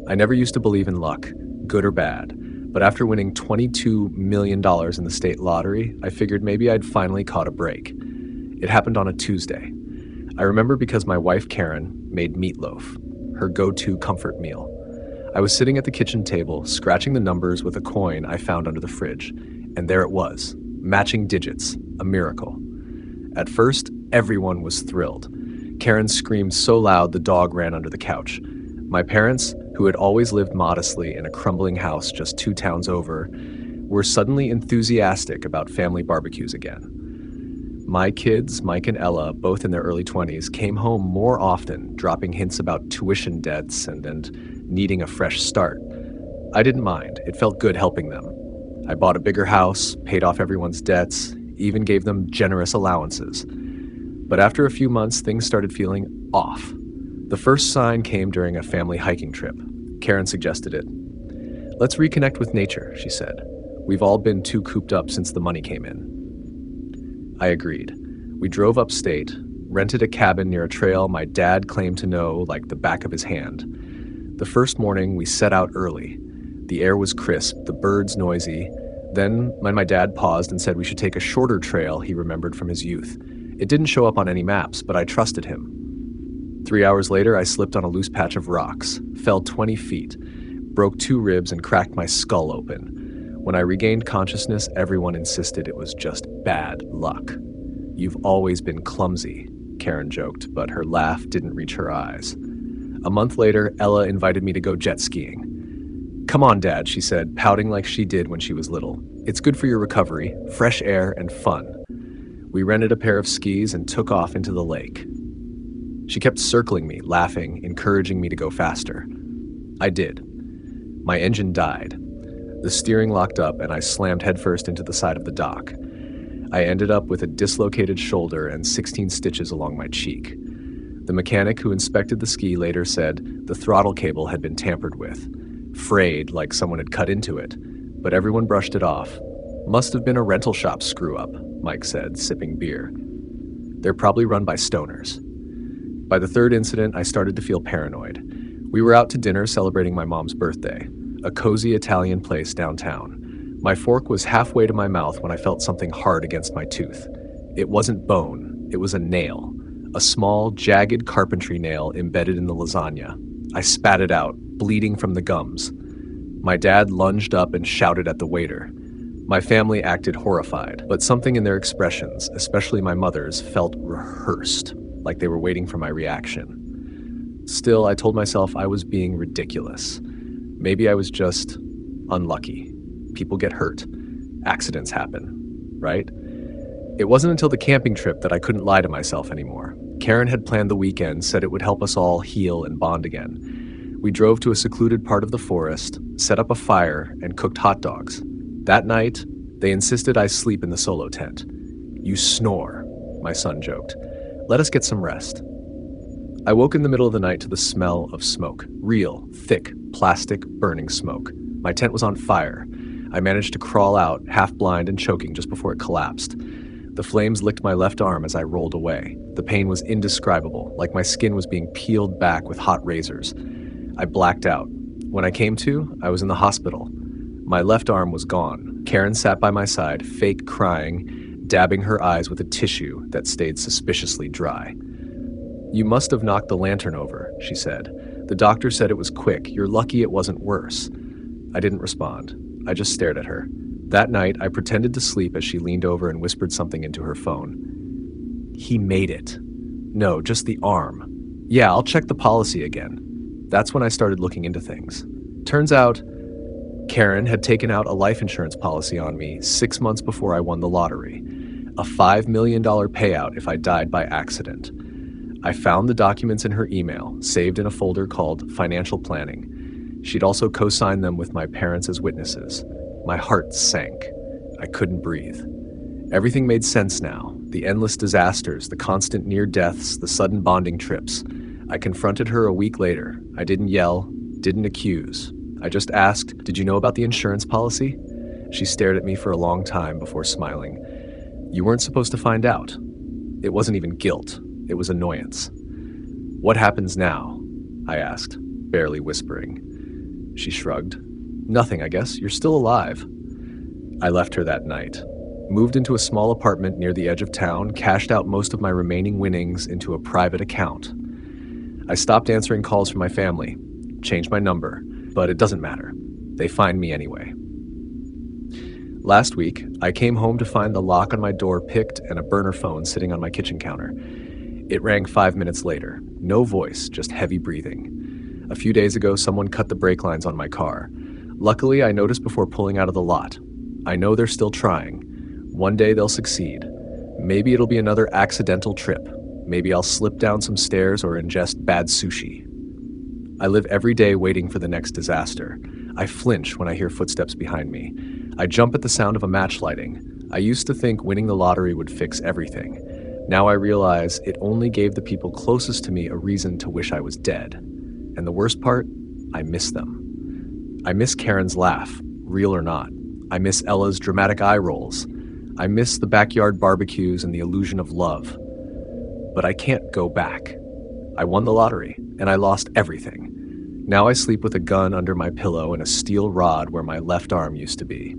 I never used to believe in luck, good or bad, but after winning $22 million in the state lottery, I figured maybe I'd finally caught a break. It happened on a Tuesday. I remember because my wife Karen made meatloaf, her go-to comfort meal. I was sitting at the kitchen table, scratching the numbers with a coin I found under the fridge, and there it was, matching digits, a miracle. At first, everyone was thrilled. Karen screamed so loud the dog ran under the couch. My parents, who had always lived modestly in a crumbling house just 2 towns over, were suddenly enthusiastic about family barbecues again. My kids, Mike and Ella, both in their early 20s, came home more often, dropping hints about tuition debts and needing a fresh start. I didn't mind. It felt good helping them. I bought a bigger house, paid off everyone's debts, even gave them generous allowances. But after a few months, things started feeling off. The first sign came during a family hiking trip. Karen suggested it. "Let's reconnect with nature," she said. "We've all been too cooped up since the money came in." I agreed. We drove upstate, rented a cabin near a trail my dad claimed to know like the back of his hand. The first morning, we set out early. The air was crisp, the birds noisy. Then, when my dad paused and said we should take a shorter trail he remembered from his youth. It didn't show up on any maps, but I trusted him. 3 hours later, I slipped on a loose patch of rocks, fell 20 feet, broke 2 ribs, and cracked my skull open. When I regained consciousness, everyone insisted it was just bad luck. "You've always been clumsy," Karen joked, but her laugh didn't reach her eyes. A month later, Ella invited me to go jet skiing. "Come on, Dad," she said, pouting like she did when she was little. "It's good for your recovery, fresh air, and fun." We rented a pair of skis and took off into the lake. She kept circling me, laughing, encouraging me to go faster. I did. My engine died. The steering locked up and I slammed headfirst into the side of the dock. I ended up with a dislocated shoulder and 16 stitches along my cheek. The mechanic who inspected the ski later said the throttle cable had been tampered with, frayed like someone had cut into it, but everyone brushed it off. "Must have been a rental shop screw-up," Mike said, sipping beer. "They're probably run by stoners." By the third incident, I started to feel paranoid. We were out to dinner celebrating my mom's birthday, a cozy Italian place downtown. My fork was halfway to my mouth when I felt something hard against my tooth. It wasn't bone, it was a nail, a small, jagged carpentry nail embedded in the lasagna. I spat it out, bleeding from the gums. My dad lunged up and shouted at the waiter. My family acted horrified, but something in their expressions, especially my mother's, felt rehearsed, like they were waiting for my reaction. Still, I told myself I was being ridiculous. Maybe I was just unlucky. People get hurt. Accidents happen, right? It wasn't until the camping trip that I couldn't lie to myself anymore. Karen had planned the weekend, said it would help us all heal and bond again. We drove to a secluded part of the forest, set up a fire, and cooked hot dogs. That night, they insisted I sleep in the solo tent. "You snore," my son joked. "Let us get some rest." I woke in the middle of the night to the smell of smoke. Real, thick, plastic, burning smoke. My tent was on fire. I managed to crawl out, half blind and choking just before it collapsed. The flames licked my left arm as I rolled away. The pain was indescribable, like my skin was being peeled back with hot razors. I blacked out. When I came to, I was in the hospital. My left arm was gone. Karen sat by my side, fake crying, dabbing her eyes with a tissue that stayed suspiciously dry. "You must have knocked the lantern over," she said. "The doctor said it was quick. You're lucky it wasn't worse." I didn't respond. I just stared at her. That night, I pretended to sleep as she leaned over and whispered something into her phone. "He made it." "No, just the arm." "Yeah, I'll check the policy again." That's when I started looking into things. Turns out, Karen had taken out a life insurance policy on me 6 months before I won the lottery. A $5 million payout if I died by accident. I found the documents in her email, saved in a folder called Financial Planning. She'd also co-signed them with my parents as witnesses. My heart sank. I couldn't breathe. Everything made sense now. The endless disasters, the constant near deaths, the sudden bonding trips. I confronted her a week later. I didn't yell, didn't accuse. I just asked, "Did you know about the insurance policy?" She stared at me for a long time before smiling. "You weren't supposed to find out." It wasn't even guilt. It was annoyance. "What happens now?" I asked, barely whispering. She shrugged. Nothing, I guess. You're still alive. I left her that night. Moved into a small apartment near the edge of town, cashed out most of my remaining winnings into a private account. I stopped answering calls from my family, changed my number, but it doesn't matter. They find me anyway. Last week, I came home to find the lock on my door picked and a burner phone sitting on my kitchen counter. It rang 5 minutes later. No voice, just heavy breathing. A few days ago, someone cut the brake lines on my car. Luckily, I noticed before pulling out of the lot. I know they're still trying. One day they'll succeed. Maybe it'll be another accidental trip. Maybe I'll slip down some stairs or ingest bad sushi. I live every day waiting for the next disaster. I flinch when I hear footsteps behind me. I jump at the sound of a match lighting. I used to think winning the lottery would fix everything. Now I realize it only gave the people closest to me a reason to wish I was dead. And the worst part, I miss them. I miss Karen's laugh, real or not. I miss Ella's dramatic eye rolls. I miss the backyard barbecues and the illusion of love. But I can't go back. I won the lottery, and I lost everything. Now I sleep with a gun under my pillow and a steel rod where my left arm used to be.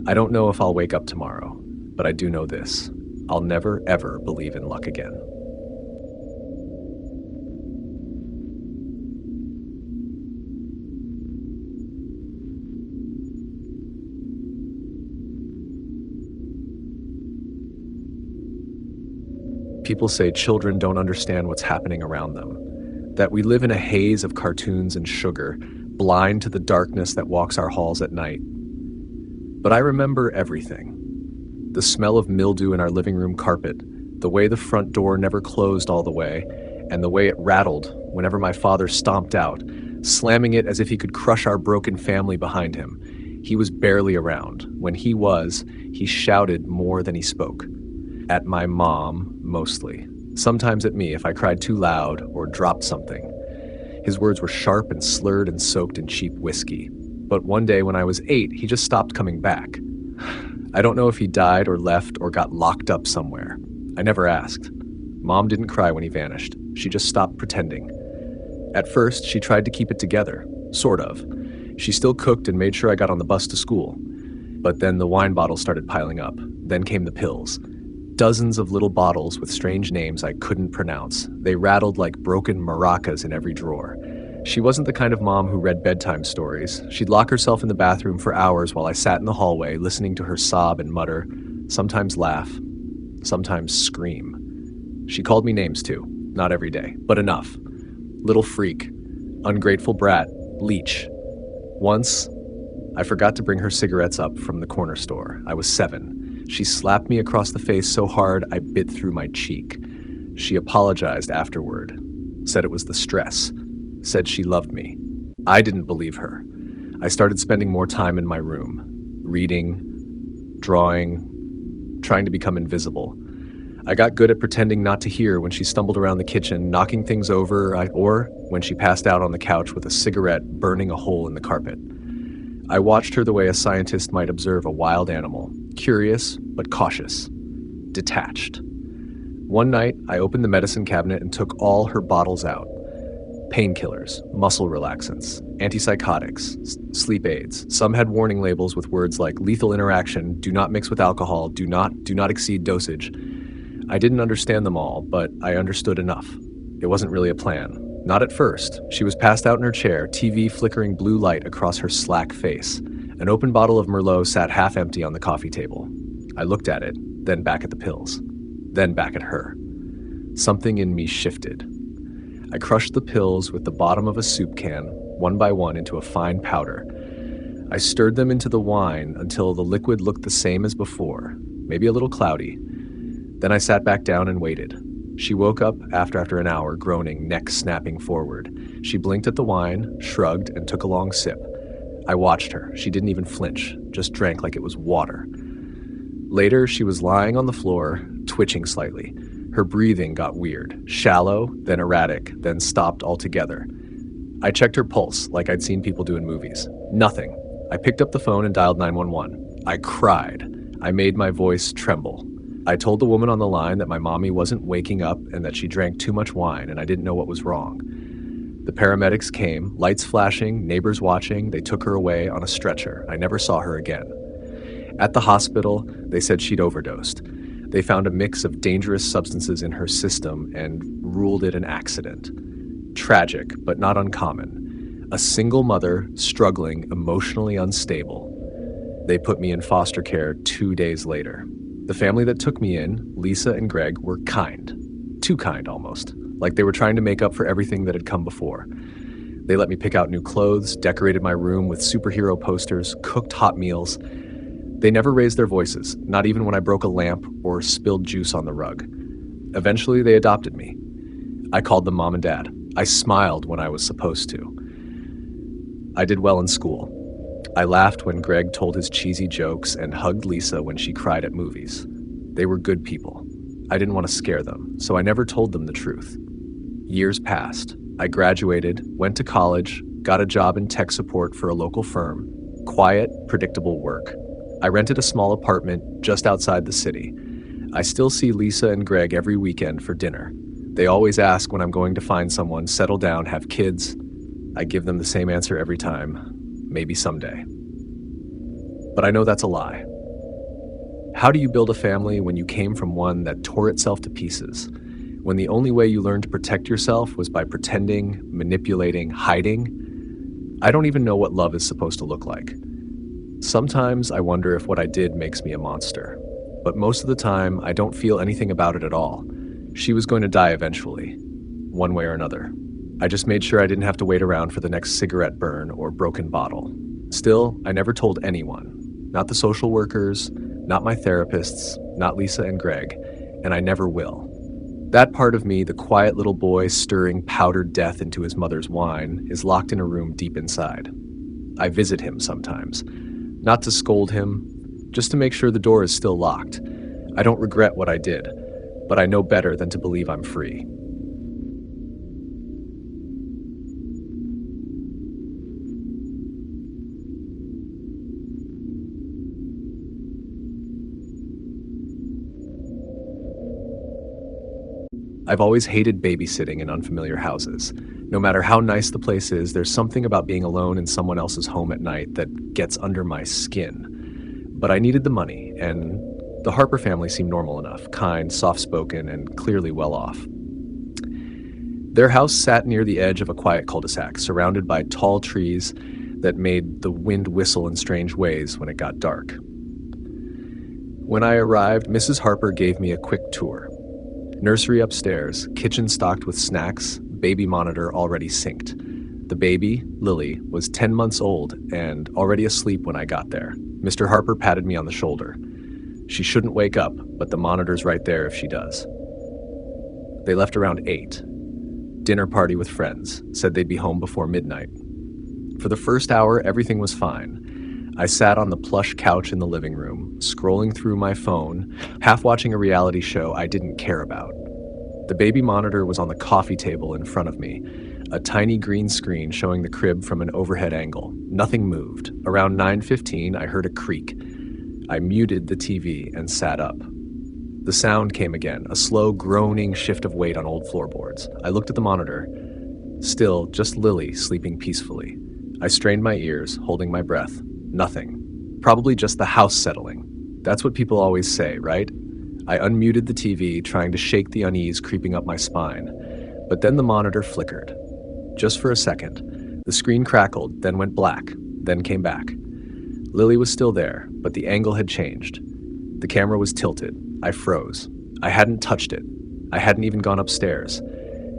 I don't know if I'll wake up tomorrow, but I do know this. I'll never, ever believe in luck again. People say children don't understand what's happening around them, that we live in a haze of cartoons and sugar, blind to the darkness that walks our halls at night. But I remember everything. The smell of mildew in our living room carpet, the way the front door never closed all the way, and the way it rattled whenever my father stomped out, slamming it as if he could crush our broken family behind him. He was barely around. When he was, he shouted more than he spoke. At my mom, mostly. Sometimes at me if I cried too loud or dropped something. His words were sharp and slurred and soaked in cheap whiskey. But one day when I was 8, he just stopped coming back. I don't know if he died or left or got locked up somewhere. I never asked. Mom didn't cry when he vanished. She just stopped pretending. At first, she tried to keep it together. Sort of. She still cooked and made sure I got on the bus to school. But then the wine bottles started piling up. Then came the pills. Dozens of little bottles with strange names I couldn't pronounce. They rattled like broken maracas in every drawer. She wasn't the kind of mom who read bedtime stories. She'd lock herself in the bathroom for hours while I sat in the hallway listening to her sob and mutter, sometimes laugh, sometimes scream. She called me names too, not every day, but enough. Little freak, ungrateful brat, leech. Once, I forgot to bring her cigarettes up from the corner store. I was 7. She slapped me across the face so hard I bit through my cheek. She apologized afterward, said it was the stress, said she loved me. I didn't believe her. I started spending more time in my room, reading, drawing, trying to become invisible. I got good at pretending not to hear when she stumbled around the kitchen, knocking things over, or when she passed out on the couch with a cigarette burning a hole in the carpet. I watched her the way a scientist might observe a wild animal, curious but cautious, detached. One night, I opened the medicine cabinet and took all her bottles out. Painkillers, muscle relaxants, antipsychotics, sleep aids. Some had warning labels with words like lethal interaction, do not mix with alcohol, do not exceed dosage. I didn't understand them all, but I understood enough. It wasn't really a plan. Not at first. She was passed out in her chair, TV flickering blue light across her slack face. An open bottle of Merlot sat half empty on the coffee table. I looked at it, then back at the pills, then back at her. Something in me shifted. I crushed the pills with the bottom of a soup can, one by one, into a fine powder. I stirred them into the wine until the liquid looked the same as before, maybe a little cloudy. Then I sat back down and waited. She woke up after an hour, groaning, neck snapping forward. She blinked at the wine, shrugged, and took a long sip. I watched her. She didn't even flinch, just drank like it was water. Later, she was lying on the floor, twitching slightly. Her breathing got weird, shallow, then erratic, then stopped altogether. I checked her pulse, like I'd seen people do in movies. Nothing. I picked up the phone and dialed 911. I cried. I made my voice tremble. I told the woman on the line that my mommy wasn't waking up and that she drank too much wine and I didn't know what was wrong. The paramedics came, lights flashing, neighbors watching. They took her away on a stretcher. I never saw her again. At the hospital, they said she'd overdosed. They found a mix of dangerous substances in her system and ruled it an accident. Tragic, but not uncommon. A single mother, struggling, emotionally unstable. They put me in foster care 2 days later. The family that took me in, Lisa and Greg, were kind. Too kind, almost. Like they were trying to make up for everything that had come before. They let me pick out new clothes, decorated my room with superhero posters, cooked hot meals. They never raised their voices, not even when I broke a lamp or spilled juice on the rug. Eventually, they adopted me. I called them mom and dad. I smiled when I was supposed to. I did well in school. I laughed when Greg told his cheesy jokes and hugged Lisa when she cried at movies. They were good people. I didn't want to scare them, so I never told them the truth. Years passed. I graduated, went to college, got a job in tech support for a local firm. Quiet, predictable work. I rented a small apartment just outside the city. I still see Lisa and Greg every weekend for dinner. They always ask when I'm going to find someone, settle down, have kids. I give them the same answer every time. Maybe someday. But I know that's a lie. How do you build a family when you came from one that tore itself to pieces? When the only way you learned to protect yourself was by pretending, manipulating, hiding? I don't even know what love is supposed to look like. Sometimes I wonder if what I did makes me a monster. But most of the time, I don't feel anything about it at all. She was going to die eventually, one way or another. I just made sure I didn't have to wait around for the next cigarette burn or broken bottle. Still, I never told anyone. Not the social workers, not my therapists, not Lisa and Greg, and I never will. That part of me, the quiet little boy stirring powdered death into his mother's wine, is locked in a room deep inside. I visit him sometimes. Not to scold him, just to make sure the door is still locked. I don't regret what I did, but I know better than to believe I'm free. I've always hated babysitting in unfamiliar houses. No matter how nice the place is, there's something about being alone in someone else's home at night that gets under my skin. But I needed the money, and the Harper family seemed normal enough, kind, soft-spoken, and clearly well off. Their house sat near the edge of a quiet cul-de-sac, surrounded by tall trees that made the wind whistle in strange ways when it got dark. When I arrived, Mrs. Harper gave me a quick tour. Nursery upstairs, kitchen stocked with snacks, baby monitor already synced. The baby, Lily, was 10 months old and already asleep when I got there. Mr. Harper patted me on the shoulder. She shouldn't wake up, but the monitor's right there if she does. They left around 8. Dinner party with friends, said they'd be home before midnight. For the first hour, everything was fine. I sat on the plush couch in the living room, scrolling through my phone, half watching a reality show I didn't care about. The baby monitor was on the coffee table in front of me, a tiny green screen showing the crib from an overhead angle. Nothing moved. Around 9:15, I heard a creak. I muted the TV and sat up. The sound came again, a slow, groaning shift of weight on old floorboards. I looked at the monitor. Still, just Lily sleeping peacefully. I strained my ears, holding my breath. Nothing. Probably just the house settling. That's what people always say, right? I unmuted the TV, trying to shake the unease creeping up my spine. But then the monitor flickered. Just for a second. The screen crackled, then went black, then came back. Lily was still there, but the angle had changed. The camera was tilted. I froze. I hadn't touched it. I hadn't even gone upstairs.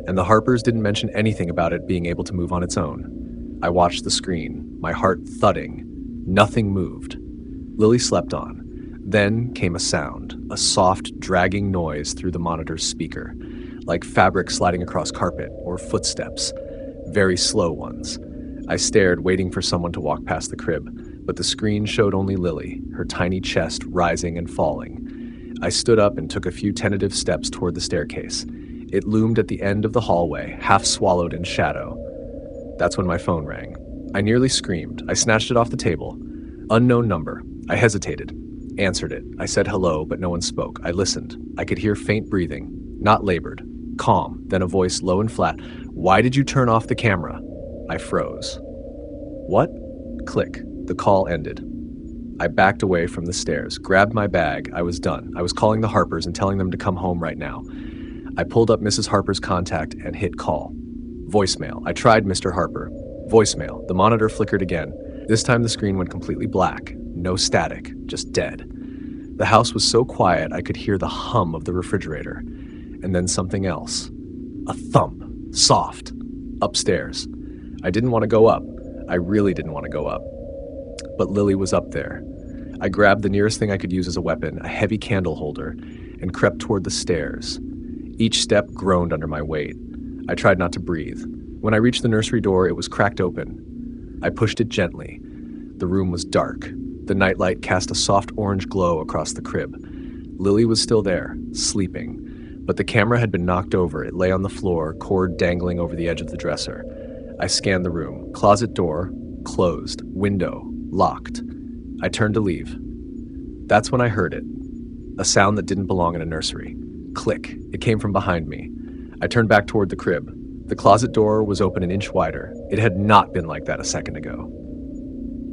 And the Harpers didn't mention anything about it being able to move on its own. I watched the screen, my heart thudding. Nothing moved. Lily slept on. Then came a sound, a soft, dragging noise through the monitor's speaker, like fabric sliding across carpet or footsteps, very slow ones. I stared, waiting for someone to walk past the crib, but the screen showed only Lily, her tiny chest rising and falling. I stood up and took a few tentative steps toward the staircase. It loomed at the end of the hallway, half swallowed in shadow. That's when my phone rang. I nearly screamed. I snatched it off the table. Unknown number. I hesitated. Answered it. I said hello, but no one spoke. I listened. I could hear faint breathing. Not labored. Calm. Then a voice low and flat. Why did you turn off the camera? I froze. What? Click. The call ended. I backed away from the stairs, grabbed my bag. I was done. I was calling the Harpers and telling them to come home right now. I pulled up Mrs. Harper's contact and hit call. Voicemail. I tried Mr. Harper. Voicemail. The monitor flickered again. This time the screen went completely black. No static, just dead. The house was so quiet I could hear the hum of the refrigerator. And then something else. A thump. Soft. Upstairs. I didn't want to go up. I really didn't want to go up. But Lily was up there. I grabbed the nearest thing I could use as a weapon, a heavy candle holder, and crept toward the stairs. Each step groaned under my weight. I tried not to breathe. When I reached the nursery door, it was cracked open. I pushed it gently. The room was dark. The nightlight cast a soft orange glow across the crib. Lily was still there, sleeping. But the camera had been knocked over. It lay on the floor, cord dangling over the edge of the dresser. I scanned the room. Closet door, closed. Window, locked. I turned to leave. That's when I heard it. A sound that didn't belong in a nursery. Click. It came from behind me. I turned back toward the crib. The closet door was open an inch wider. It had not been like that a second ago.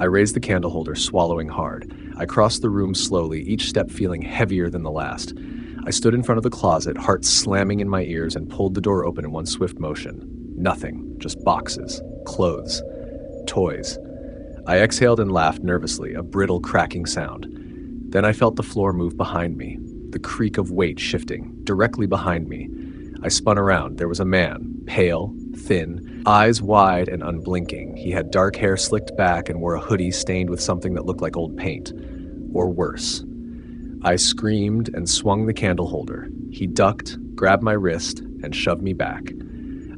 I raised the candle holder, swallowing hard. I crossed the room slowly, each step feeling heavier than the last. I stood in front of the closet, heart slamming in my ears, and pulled the door open in one swift motion. Nothing, just boxes, clothes, toys. I exhaled and laughed nervously, a brittle cracking sound. Then I felt the floor move behind me, the creak of weight shifting, directly behind me. I spun around. There was a man, pale, thin, eyes wide and unblinking. He had dark hair slicked back and wore a hoodie stained with something that looked like old paint. Or worse. I screamed and swung the candle holder. He ducked, grabbed my wrist, and shoved me back.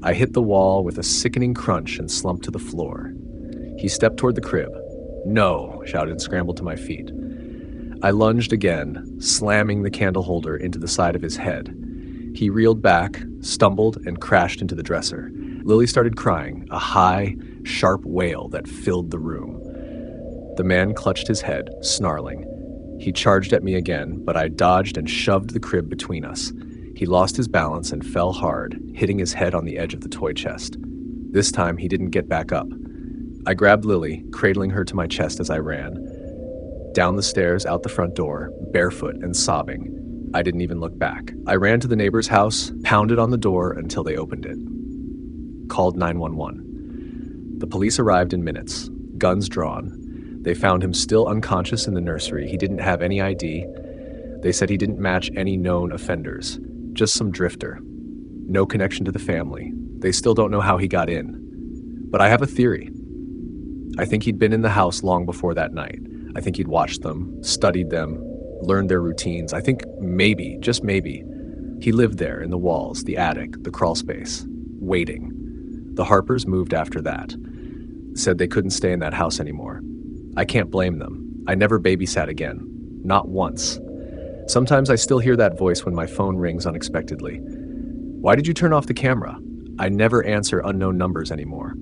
I hit the wall with a sickening crunch and slumped to the floor. He stepped toward the crib. "No!" shouted and scrambled to my feet. I lunged again, slamming the candle holder into the side of his head. He reeled back, stumbled, and crashed into the dresser. Lily started crying, a high, sharp wail that filled the room. The man clutched his head, snarling. He charged at me again, but I dodged and shoved the crib between us. He lost his balance and fell hard, hitting his head on the edge of the toy chest. This time, he didn't get back up. I grabbed Lily, cradling her to my chest as I ran. Down the stairs, out the front door, barefoot and sobbing. I didn't even look back. I ran to the neighbor's house, pounded on the door until they opened it. Called 911. The police arrived in minutes, guns drawn. They found him still unconscious in the nursery. He didn't have any ID. They said he didn't match any known offenders, just some drifter. No connection to the family. They still don't know how he got in. But I have a theory. I think he'd been in the house long before that night. I think he'd watched them, studied them, learned their routines. I think maybe, just maybe, he lived there in the walls, the attic, the crawl space, waiting. The Harpers moved after that. Said they couldn't stay in that house anymore. I can't blame them. I never babysat again. Not once. Sometimes I still hear that voice when my phone rings unexpectedly. Why did you turn off the camera? I never answer unknown numbers anymore.